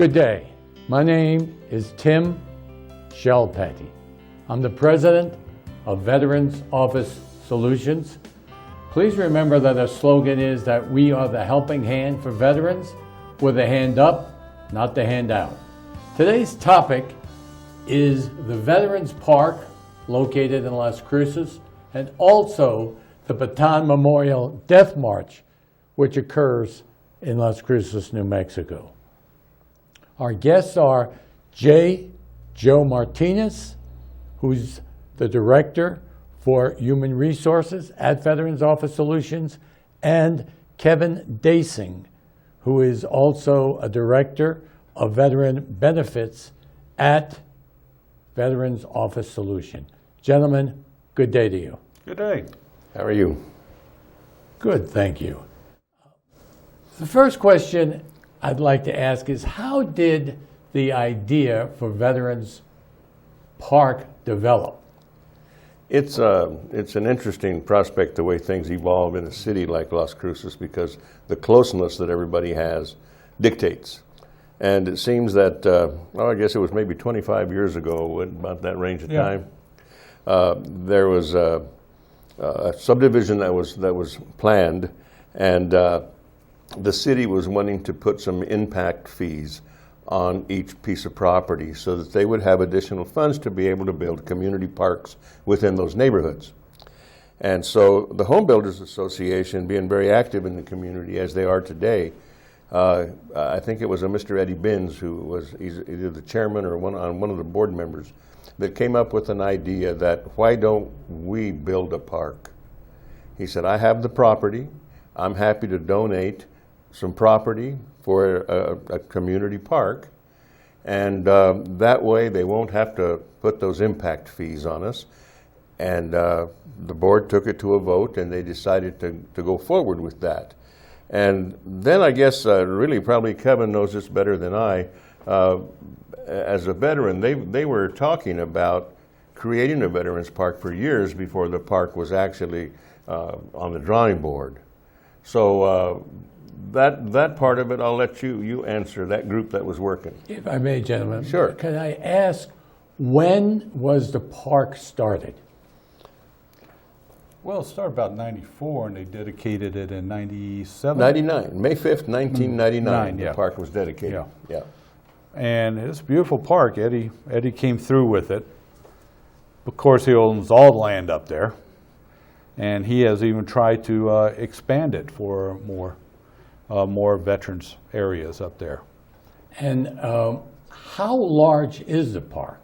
Good day. My name is Tim Shelpatty. I'm the president of Veterans Office Solutions. Please remember that our slogan is that we are the helping hand for veterans with a hand up, not the hand out. Today's topic is the Veterans Park located in Las Cruces and also the Bataan Memorial Death March, which occurs in Las Cruces, New Mexico. Our guests are Joe Martinez, who's the Director for Human Resources at Veterans Office Solutions, and Kevin Dasing, who is also a Director of Veteran Benefits at Veterans Office Solutions. Gentlemen, good day to you. Good day. How are you? Good, thank you. The first question I'd like to ask is, how did the idea for Veterans Park develop? It's an interesting prospect the way things evolve in a city like Las Cruces, because the closeness that everybody has dictates. And it seems that, I guess it was maybe 25 years ago, about that range of time, there was a subdivision that was planned, and the city was wanting to put some impact fees on each piece of property so that they would have additional funds to be able to build community parks within those neighborhoods. And so the Home Builders Association, being very active in the community as they are today, I think it was a Mr. Eddie Binns, who was either the chairman or one of the board members, that came up with an idea that, why don't we build a park? He said, I have the property, I'm happy to donate some property for a community park, and that way they won't have to put those impact fees on us. And the board took it to a vote, and they decided to go forward with that. And then I guess really probably Kevin knows this better than I. As a veteran, they were talking about creating a Veterans Park for years before the park was actually on the drawing board. So that part of it, I'll let you answer, that group that was working. If I may, gentlemen. Sure. Can I ask, when was the park started? Well, it started about 94, and they dedicated it in 97. 99, May 5th, 1999, yeah. The park was dedicated. Yeah. And it's a beautiful park. Eddie came through with it. Of course, he owns all the land up there, and he has even tried to expand it for more veterans areas up there. And how large is the park?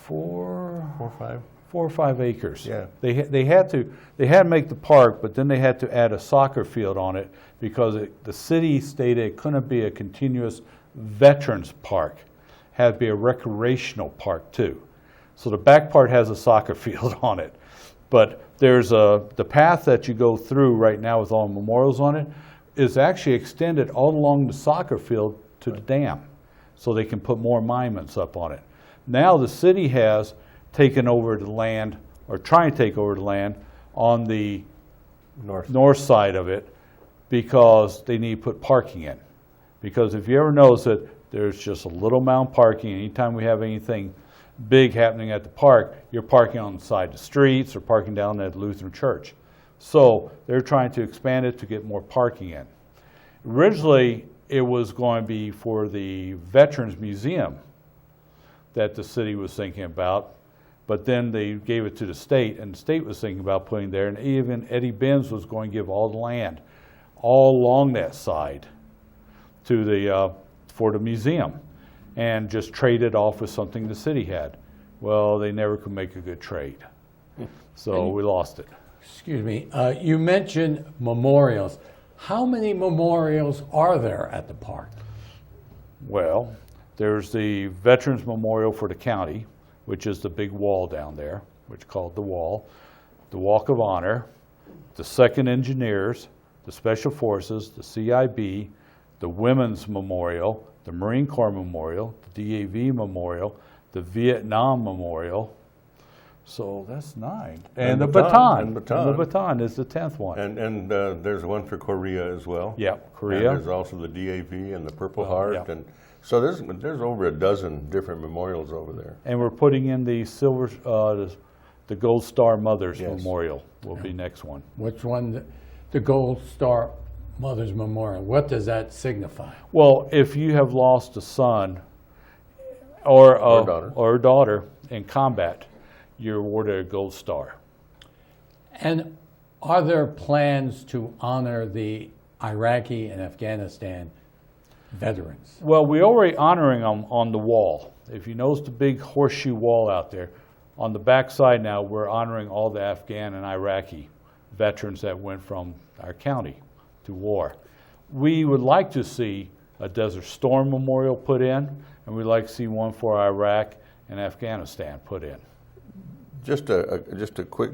4 or 5 acres. Yeah. They had to make the park, but then they had to add a soccer field on it because the city stated it couldn't be a continuous veterans park. It had to be a recreational park too. So the back part has a soccer field on it, but there's the path that you go through right now with all the memorials on it is actually extended all along the soccer field to the dam, so they can put more monuments up on it. Now the city has taken over the land, or trying to take over the land, on the north side of it, because they need to put parking in. Because if you ever notice it, there's just a little amount of parking. Anytime we have anything big happening at the park, you're parking on the side of the streets or parking down at Lutheran Church. So they're trying to expand it to get more parking in. Originally, it was going to be for the Veterans Museum that the city was thinking about, but then they gave it to the state, and the state was thinking about putting there, and even Eddie Binns was going to give all the land all along that side to for the museum, and just trade it off with something the city had. Well, they never could make a good trade, so we lost it. Excuse me, you mentioned memorials. How many memorials are there at the park? Well, there's the Veterans Memorial for the county, which is the big wall down there, which is called the Wall, the Walk of Honor, the 2nd Engineers, the Special Forces, the CIB, the Women's Memorial, the Marine Corps Memorial, the DAV Memorial, the Vietnam Memorial, So that's 9. And the Bataan. Bataan. And Bataan. And the Bataan is the 10th one. And there's one for Korea as well. Yep, Korea. And there's also the DAV and the Purple Heart. yep. And so there's over a dozen different memorials over there. And we're putting in the silver, the Gold Star Mothers Yes. Memorial will be next one. Which one? The Gold Star Mother's Memorial. What does that signify? Well, if you have lost a son or a daughter in combat, you're awarded a Gold Star. And are there plans to honor the Iraqi and Afghanistan veterans? Well, we're already honoring them on the wall. If you notice the big horseshoe wall out there, on the back side now, we're honoring all the Afghan and Iraqi veterans that went from our county to war. We would like to see a Desert Storm Memorial put in, and we'd like to see one for Iraq and Afghanistan put in. Just a quick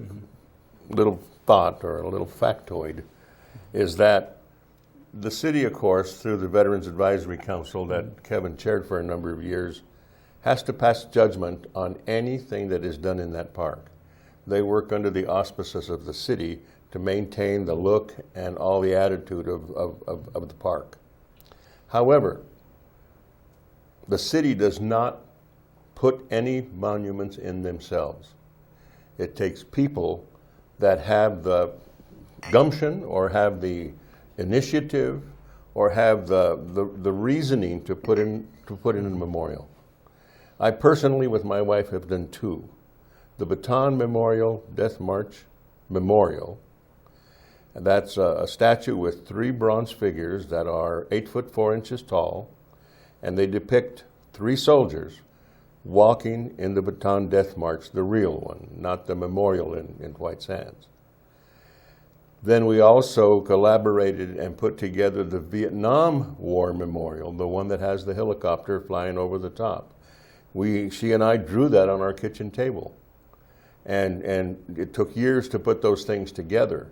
little thought or a little factoid is that the city, of course, through the Veterans Advisory Council that Kevin chaired for a number of years, has to pass judgment on anything that is done in that park. They work under the auspices of the city to maintain the look and all the attitude of the park. However, the city does not put any monuments in themselves. It takes people that have the gumption or have the initiative or have the reasoning to put in a memorial. I personally, with my wife, have done 2. The Bataan Memorial Death March Memorial. And that's a statue with 3 bronze figures that are 8 foot 4 inches tall, and they depict 3 soldiers walking in the Bataan Death March, the real one, not the memorial in White Sands. Then we also collaborated and put together the Vietnam War Memorial, the one that has the helicopter flying over the top. She and I drew that on our kitchen table. And it took years to put those things together.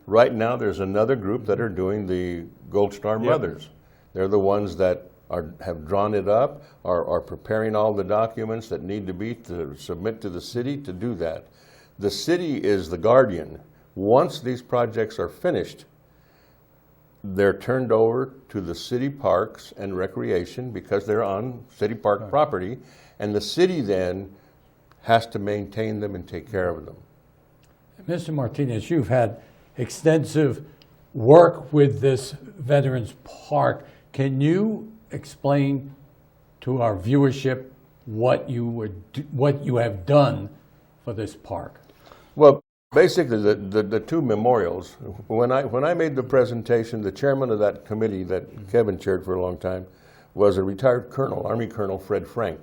Right now there's another group that are doing the Gold Star Mothers. They're the ones that have drawn it up, are preparing all the documents that need to be to submit to the city to do that. The city is the guardian. Once these projects are finished, they're turned over to the city parks and recreation because they're on city park property, and the city then has to maintain them and take care of them. Mr. Martinez, you've had extensive work with this Veterans Park. Can you explain to our viewership what you have done for this park? Well, basically, the 2 memorials. When I made the presentation, the chairman of that committee that Kevin chaired for a long time was a retired colonel, Army Colonel Fred Frank.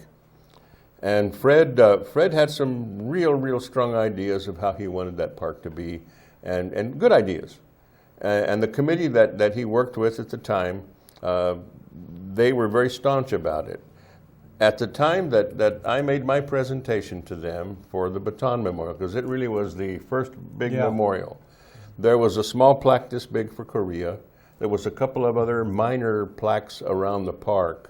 And Fred had some real strong ideas of how he wanted that park to be, and good ideas. And the committee that he worked with at the time, they were very staunch about it. At the time that I made my presentation to them for the Bataan Memorial, because it really was the first big memorial, there was a small plaque this big for Korea. There was a couple of other minor plaques around the park.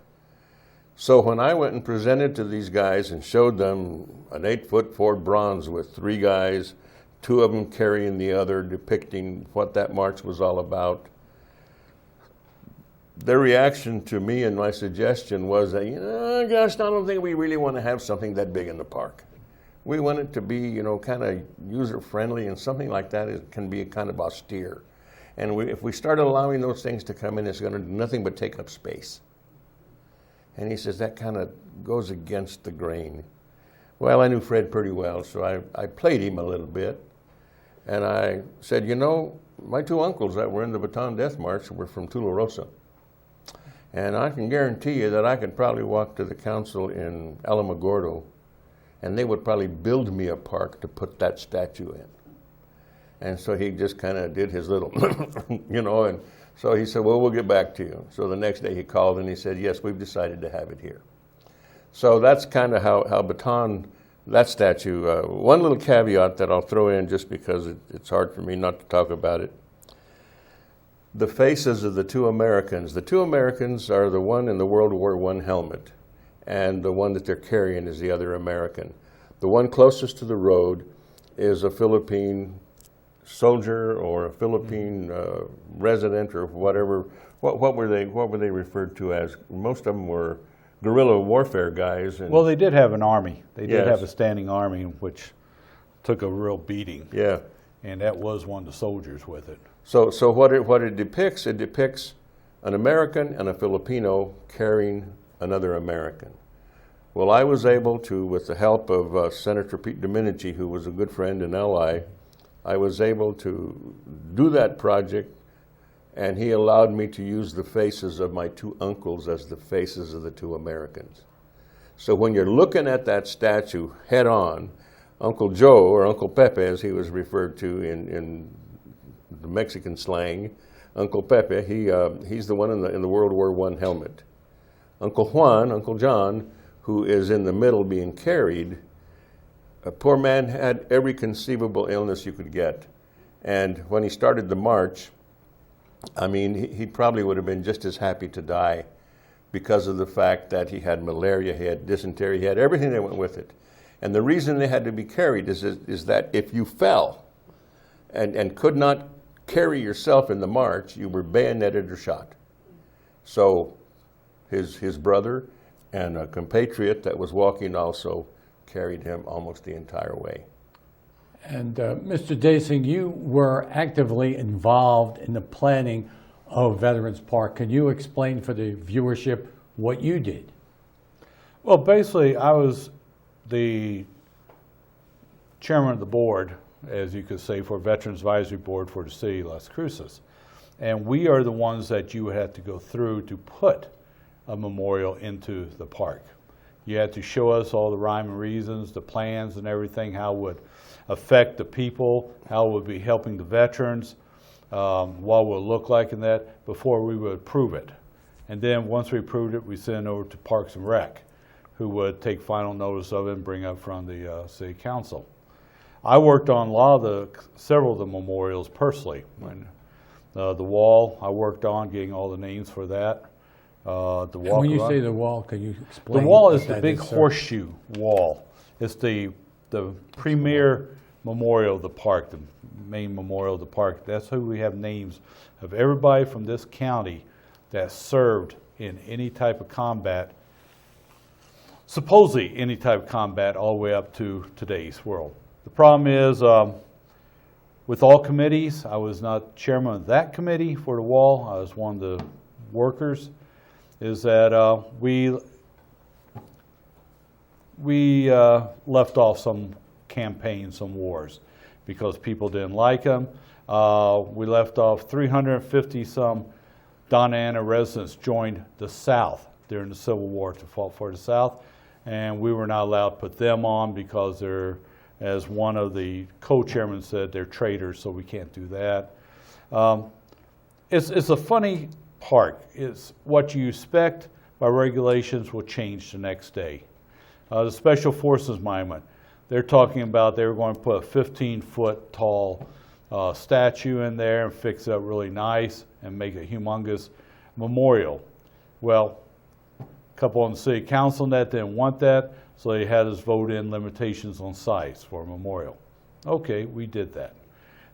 So when I went and presented to these guys and showed them an 8 foot 4 bronze with 3 guys, 2 of them carrying the other, depicting what that march was all about, their reaction to me and my suggestion was that, gosh, I don't think we really want to have something that big in the park. We want it to be, kind of user-friendly, and something like that can be kind of austere. And if we start allowing those things to come in, it's going to do nothing but take up space. And he says, that kind of goes against the grain. Well, I knew Fred pretty well, so I played him a little bit. And I said, my 2 uncles that were in the Bataan Death March were from Tularosa. And I can guarantee you that I could probably walk to the council in Alamogordo, and they would probably build me a park to put that statue in. And so he just kind of did his little, and so he said, well, we'll get back to you. So the next day he called and he said, yes, we've decided to have it here. So that's kind of how Bataan, that statue, one little caveat that I'll throw in just because it's hard for me not to talk about it. The faces of the 2 Americans. The 2 Americans are the one in the World War I helmet, and the one that they're carrying is the other American. The one closest to the road is a Philippine soldier or a Philippine resident or whatever. What were they referred to as? Most of them were guerrilla warfare guys. And Well, they did have an army. They did Yes. have a standing army, which took a real beating. yeah. And that was one of the soldiers with it. So what it depicts an American and a Filipino carrying another American. Well, I was able to, with the help of Senator Pete Domenici, who was a good friend and ally, I was able to do that project, and he allowed me to use the faces of my two uncles as the faces of the two Americans. So when you're looking at that statue head on, Uncle Joe, or Uncle Pepe as he was referred to in the Mexican slang, Uncle Pepe, he's the one in the World War I helmet. Uncle Juan, Uncle John, who is in the middle being carried, a poor man had every conceivable illness you could get. And when he started the march, I mean, he probably would have been just as happy to die because of the fact that he had malaria, he had dysentery, he had everything that went with it. And the reason they had to be carried is that if you fell and could not carry yourself in the march, you were bayoneted or shot. So his brother and a compatriot that was walking also carried him almost the entire way. And Mr. Dasing, you were actively involved in the planning of Veterans Park. Can you explain for the viewership what you did? Well, basically, I was the chairman of the board, as you could say, for Veterans Advisory Board for the city of Las Cruces. And we are the ones that you had to go through to put a memorial into the park. You had to show us all the rhyme and reasons, the plans and everything, how it would affect the people, how it would be helping the veterans, what it would look like in that, before we would approve it. And then once we approved it, we sent it over to Parks and Rec, who would take final notice of it and bring up from the city council. I worked on several of the memorials personally. When the wall I worked on, getting all the names for that. The And when you say the wall, can you explain? The wall what is the that big sir? horseshoe wall. It's the premier memorial of the park, the main memorial of the park. That's who we have names of everybody from this county that served in any type of combat, supposedly any type of combat, all the way up to today's world. The problem is, with all committees, I was not chairman of that committee for the wall. I was one of the workers. Is that we left off some campaigns, some wars, because people didn't like them. We left off 350 some Donna Ana residents joined the South during the Civil War to fight for the South, and we were not allowed to put them on because they're, as one of the co-chairmen said, they're traitors, so we can't do that. It's a funny park. It's what you expect by regulations will change the next day. The Special Forces Monument, they're talking about they were going to put a 15-foot tall statue in there and fix it up really nice and make a humongous memorial. Well, a couple on the city council that didn't want that, so they had us vote in limitations on size for a memorial. Okay, we did that.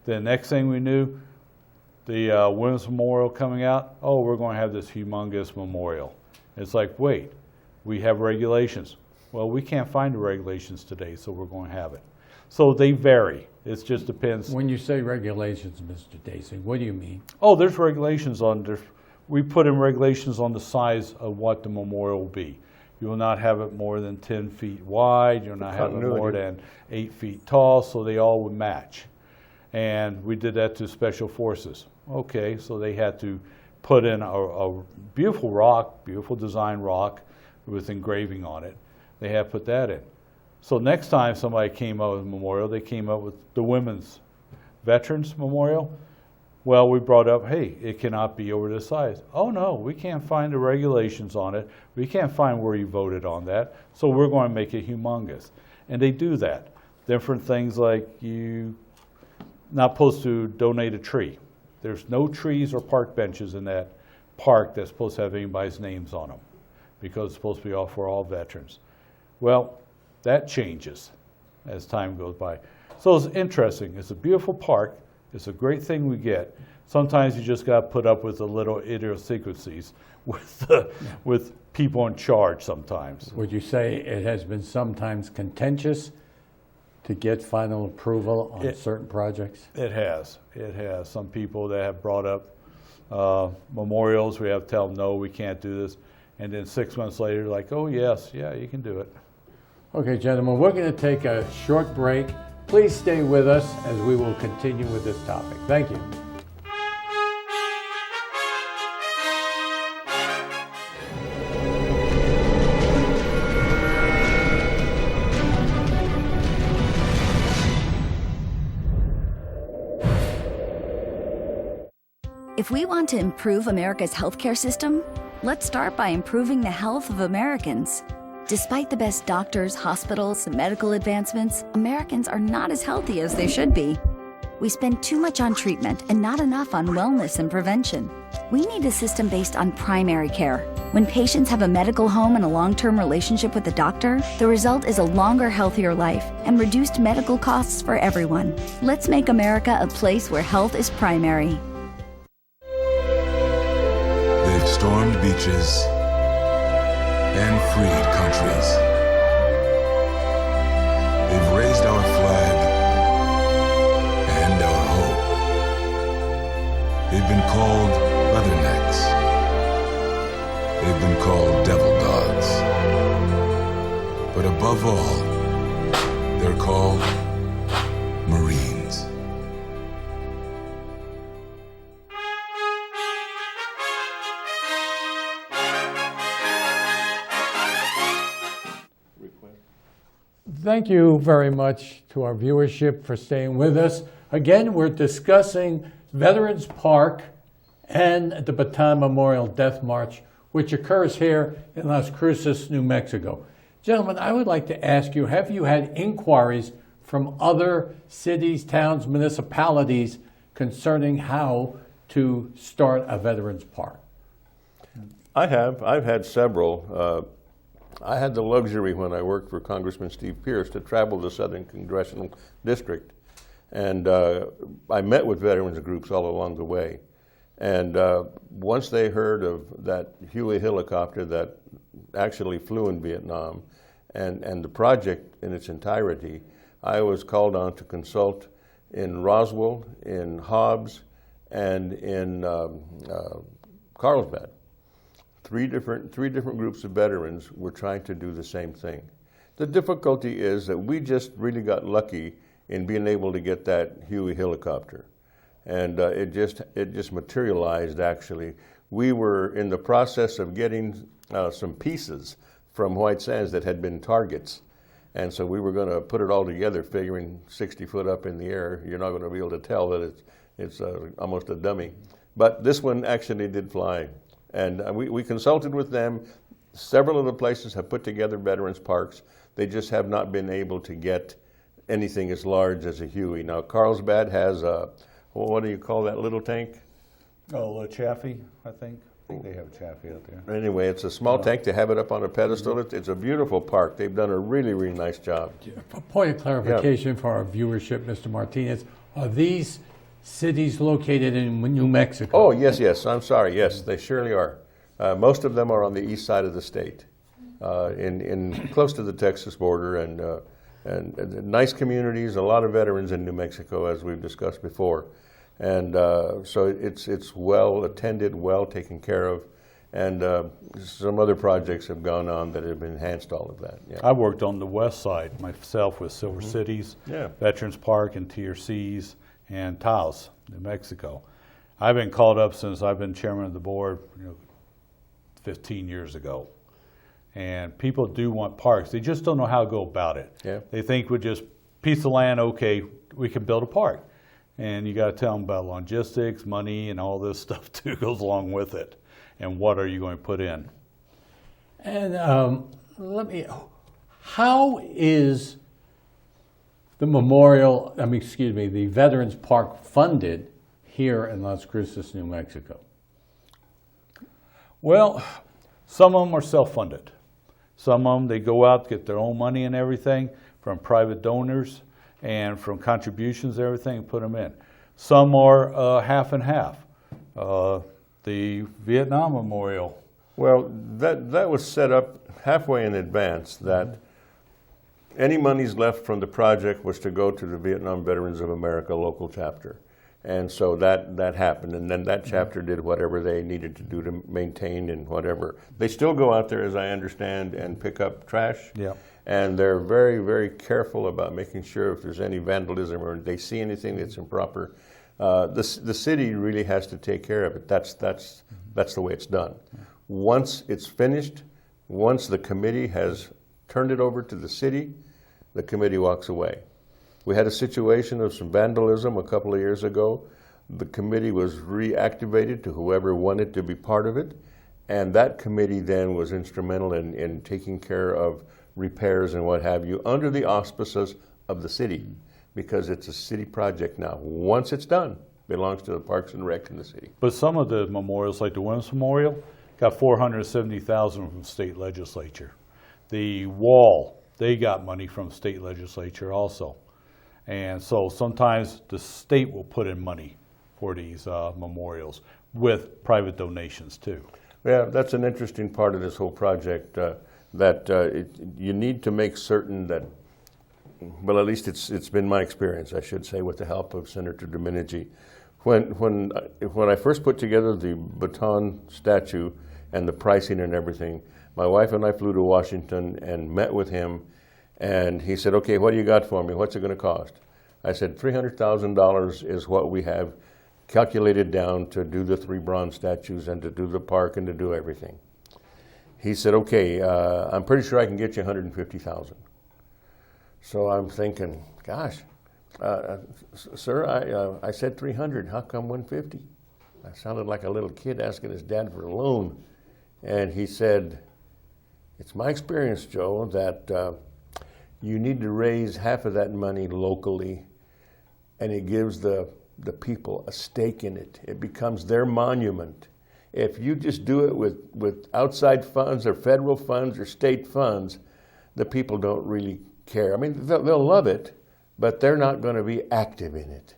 The next thing we knew, the Women's Memorial coming out, oh, we're going to have this humongous memorial. It's like, wait, we have regulations. Well, we can't find the regulations today, so we're going to have it. So they vary. It just depends. When you say regulations, Mr. Dasing, what do you mean? Oh, there's regulations on there. We put in regulations on the size of what the memorial will be. You will not have it more than 10 feet wide. You will not have it more than 8 feet tall, so they all would match. And we did that to Special Forces. Okay, so they had to put in a beautiful rock, beautiful design rock with engraving on it. They had to put that in. So next time somebody came up with a memorial, they came up with the Women's Veterans Memorial. Well, we brought up, hey, it cannot be over this size. Oh no, we can't find the regulations on it. We can't find where you voted on that, so we're going to make it humongous. And they do that. Different things like you not supposed to donate a tree. There's no trees or park benches in that park that's supposed to have anybody's names on them because it's supposed to be all for all veterans. Well, that changes. as time goes by. So it's interesting. It's a beautiful park. It's a great thing we get. Sometimes you just got to put up with the little idiosyncrasies with people in charge sometimes. Would you say it has been sometimes contentious to get final approval on certain projects? It has. It has. Some people that have brought up memorials, we have to tell them, no, we can't do this. And then 6 months later, like, oh, yes, yeah, you can do it. Okay, gentlemen, we're going to take a short break. Please stay with us as we will continue with this topic. Thank you. If we want to improve America's healthcare system, let's start by improving the health of Americans. Despite the best doctors, hospitals, and medical advancements, Americans are not as healthy as they should be. We spend too much on treatment and not enough on wellness and prevention. We need a system based on primary care. When patients have a medical home and a long-term relationship with a doctor, the result is a longer, healthier life and reduced medical costs for everyone. Let's make America a place where health is primary. They've stormed beaches and freed countries. They've raised our flag and our hope. They've been called leathernecks. They've been called devil dogs. But above all, they're called Marines. Thank you very much to our viewership for staying with us. Again, we're discussing Veterans Park and the Bataan Memorial Death March, which occurs here in Las Cruces, New Mexico. Gentlemen, I would like to ask you, have you had inquiries from other cities, towns, municipalities concerning how to start a Veterans Park? I have. I've had several. I had the luxury when I worked for Congressman Steve Pierce to travel the Southern Congressional District. And I met with veterans groups all along the way. And once they heard of that Huey helicopter that actually flew in Vietnam and the project in its entirety, I was called on to consult in Roswell, in Hobbs, and in Carlsbad. Three different groups of veterans were trying to do the same thing. The difficulty is that we just really got lucky in being able to get that Huey helicopter. And it just materialized, actually. We were in the process of getting some pieces from White Sands that had been targets. And so we were going to put it all together, figuring 60 foot up in the air, you're not going to be able to tell that it's almost a dummy. But this one actually did fly. And we consulted with them. Several of the places have put together veterans parks. They just have not been able to get anything as large as a Huey. Now, Carlsbad has a, what do you call that little tank? Oh, a Chaffee, I think. I think they have a Chaffee out there. Anyway, it's a small tank. They have it up on a pedestal. It's a beautiful park. They've done a really, really nice job. A point of clarification for our viewership, Mr. Martinez. Are these cities located in New Mexico? Oh, yes. I'm sorry. Yes, they surely are. Most of them are on the east side of the state, in close to the Texas border, and nice communities. A lot of veterans in New Mexico, as we've discussed before, and so it's well attended, well taken care of, and some other projects have gone on that have enhanced all of that. Yeah. I worked on the west side myself with Silver Cities, Veterans Park, and TRCs. And Taos, New Mexico. I've been called up since I've been chairman of the board 15 years ago. And people do want parks. They just don't know how to go about it. Yeah. They think with just piece of land, okay, we can build a park. And you got to tell them about logistics, money, and all this stuff too goes along with it. And what are you going to put in? And how is the Veterans Park funded here in Las Cruces, New Mexico? Well, some of them are self-funded. Some of them, they go out, get their own money and everything, from private donors and from contributions and everything, and put them in. Some are half and half. The Vietnam Memorial. Well, that was set up halfway in advance, that any monies left from the project was to go to the Vietnam Veterans of America local chapter. And so that happened, and then that chapter did whatever they needed to do to maintain and whatever. They still go out there, as I understand, and pick up trash. Yeah. And they're very, very careful about making sure if there's any vandalism or they see anything that's improper. The city really has to take care of it. That's the way it's done. Once it's finished, once the committee has turned it over to the city, the committee walks away. We had a situation of some vandalism a couple of years ago. The committee was reactivated to whoever wanted to be part of it, and that committee then was instrumental in taking care of repairs and what have you under the auspices of the city, because it's a city project now. Once it's done, it belongs to the Parks and Rec in the city. But some of the memorials, like the Women's Memorial, got $470,000 from state legislature. The wall, they got money from state legislature also. And so sometimes the state will put in money for these memorials with private donations too. Yeah, that's an interesting part of this whole project, you need to make certain that, well, at least it's been my experience, I should say, with the help of Senator Domenici. When I first put together the Bataan statue and the pricing and everything, my wife and I flew to Washington and met with him, and he said, okay, what do you got for me? What's it going to cost? I said, $300,000 is what we have calculated down to do the 3 bronze statues and to do the park and to do everything. He said, okay, I'm pretty sure I can get you $150,000. So I'm thinking, gosh, sir, I said 300, how come 150? I sounded like a little kid asking his dad for a loan. And he said, it's my experience, Joe, that you need to raise half of that money locally, and it gives the people a stake in it. It becomes their monument. If you just do it with outside funds or federal funds or state funds, the people don't really care. I mean, they'll love it, but they're not going to be active in it.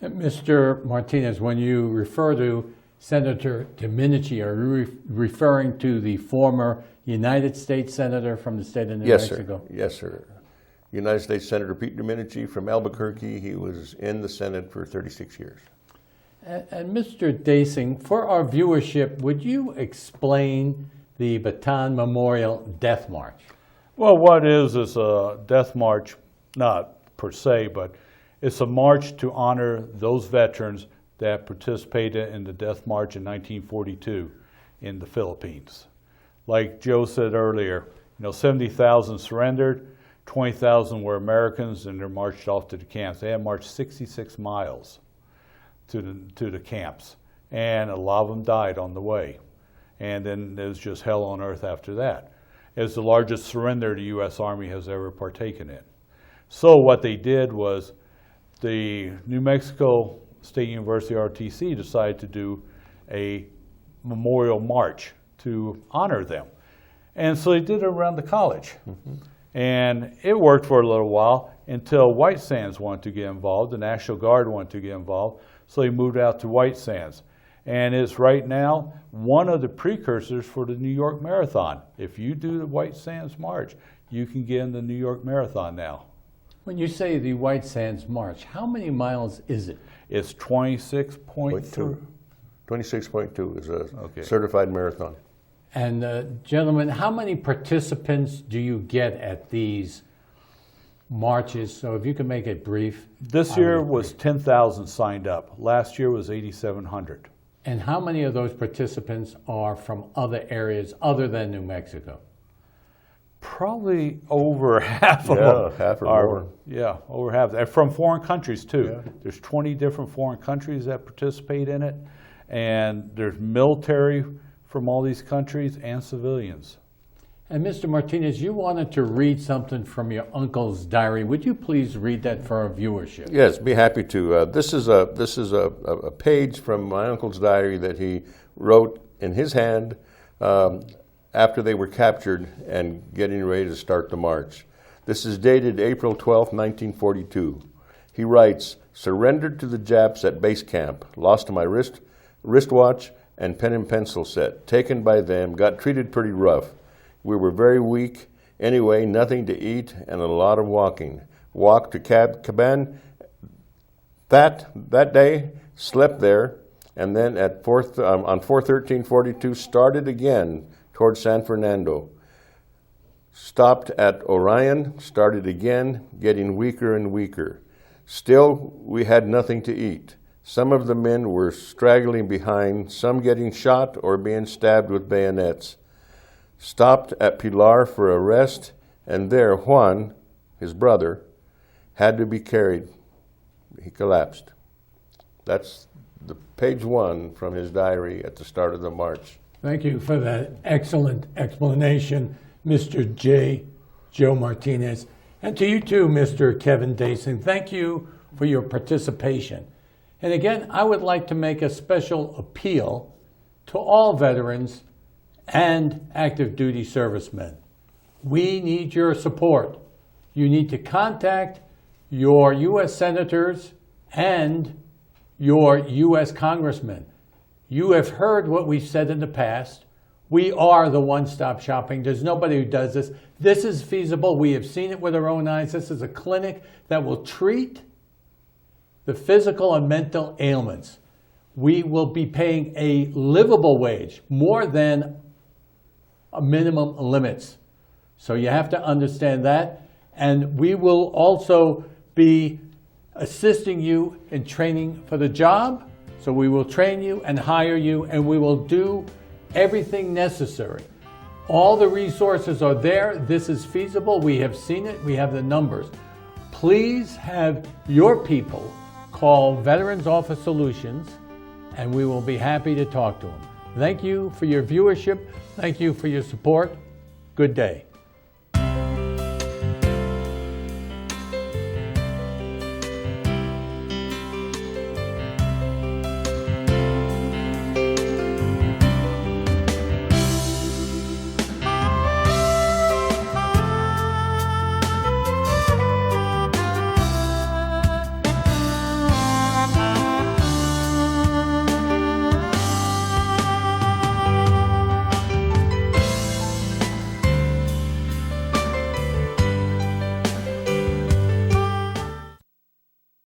Mr. Martinez, when you refer to Senator Domenici, are you referring to the former United States Senator from the state of New Mexico? Yes, sir. United States Senator Pete Domenici from Albuquerque. He was in the Senate for 36 years. And Mr. Dasing, for our viewership, would you explain the Bataan Memorial Death March? Well, what is a death march, not per se, but it's a march to honor those veterans that participated in the death march in 1942 in the Philippines. Like Joe said earlier, 70,000 surrendered, 20,000 were Americans, and they're marched off to the camps. They had marched 66 miles to the camps, and a lot of them died on the way. And then it was just hell on earth after that. It's the largest surrender the U.S. Army has ever partaken in. So what they did was the New Mexico State University RTC decided to do a memorial march to honor them. And so they did it around the college. Mm-hmm. And it worked for a little while until White Sands wanted to get involved. The National Guard wanted to get involved. So they moved out to White Sands. And it's right now one of the precursors for the New York Marathon. If you do the White Sands March, you can get in the New York Marathon now. When you say the White Sands March, how many miles is it? It's 26.2. 26.2 is a certified marathon. And gentlemen, how many participants do you get at these marches? So if you can make it brief. This year was 10,000 signed up. Last year was 8,700. And how many of those participants are from other areas other than New Mexico? Probably over half of them. Yeah, half or more. Yeah, over half. They're from foreign countries too. Yeah. There's 20 different foreign countries that participate in it. And there's military from all these countries and civilians. And Mr. Martinez, you wanted to read something from your uncle's diary. Would you please read that for our viewership? Yes, be happy to. This is a page from my uncle's diary that he wrote in his hand after they were captured and getting ready to start the march. This is dated April 12, 1942. He writes, "Surrendered to the Japs at base camp. Lost my wristwatch and pen and pencil set. Taken by them. Got treated pretty rough. We were very weak. Anyway, nothing to eat and a lot of walking. Walked to Caban that day, slept there, and then on 4/13/42 started again towards San Fernando. Stopped at Orion, started again, getting weaker and weaker. Still, we had nothing to eat. Some of the men were straggling behind, some getting shot or being stabbed with bayonets. Stopped at Pilar for a rest, and there Juan, his brother, had to be carried. He collapsed." That's the page 1 from his diary at the start of the march. Thank you for that excellent explanation, Mr. Joe Martinez. And to you too, Mr. Kevin Dason, thank you for your participation. And again, I would like to make a special appeal to all veterans and active duty servicemen. We need your support. You need to contact your U.S. senators and your U.S. congressmen. You have heard what we've said in the past. We are the one-stop shopping. There's nobody who does this. This is feasible. We have seen it with our own eyes. This is a clinic that will treat the physical and mental ailments. We will be paying a livable wage, more than a minimum limits. So you have to understand that. And we will also be assisting you in training for the job. So we will train you and hire you, and we will do everything necessary. All the resources are there. This is feasible. We have seen it. We have the numbers. Please have your people call Veterans Office Solutions, and we will be happy to talk to them. Thank you for your viewership. Thank you for your support. Good day.